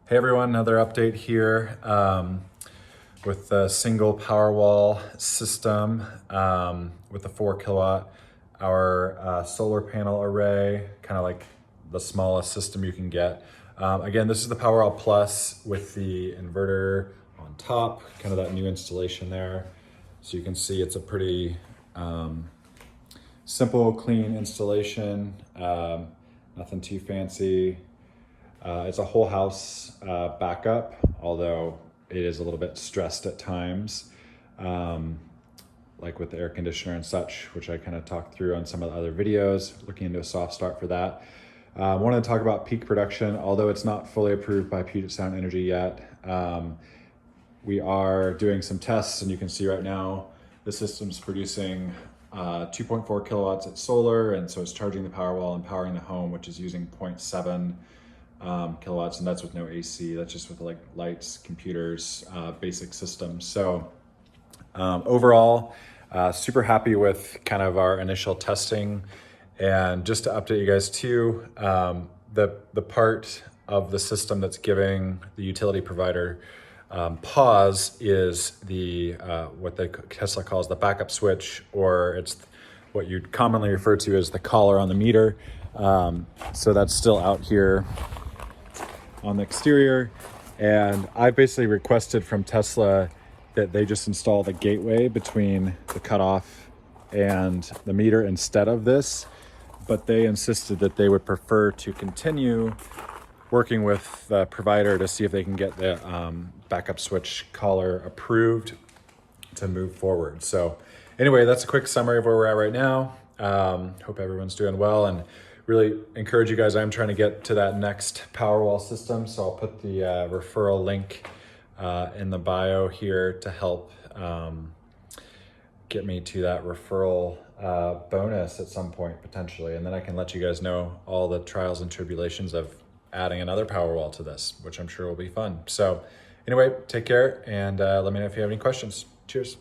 Hey everyone, another update here with the single Powerwall system with the 4 kilowatt hour solar panel array, kind of like the smallest system you can get. Again, this is the Powerwall Plus with the inverter on top, kind of that new installation there. So you can see it's a pretty simple, clean installation, nothing too fancy. It's a whole house backup, although it is a little bit stressed at times, like with the air conditioner and such, which I kind of talked through on some of the other videos, looking into a soft start for that. I wanted to talk about peak production, although it's not fully approved by Puget Sound Energy yet. We are doing some tests, and you can see right now the system's producing 2.4 kilowatts at solar, and so it's charging the Powerwall and powering the home, which is using 0.7 kilowatts, and that's with no AC. That's just with like lights, computers, basic systems. So overall, super happy with kind of our initial testing. And just to update you guys too, the part of the system that's giving the utility provider pause is the what Tesla calls the backup switch, or it's what you'd commonly refer to as the collar on the meter. So that's still out here on the exterior, and I basically requested from Tesla that they just install the gateway between the cutoff and the meter instead of this, but they insisted that they would prefer to continue working with the provider to see if they can get the backup switch collar approved to move forward. So anyway, that's a quick summary of where we're at right now. Hope everyone's doing well, and really encourage you guys. I'm trying to get to that next Powerwall system, so I'll put the referral link in the bio here to help get me to that referral bonus at some point potentially, and then I can let you guys know all the trials and tribulations of adding another Powerwall to this, which I'm sure will be fun. So anyway, take care, and let me know if you have any questions. Cheers.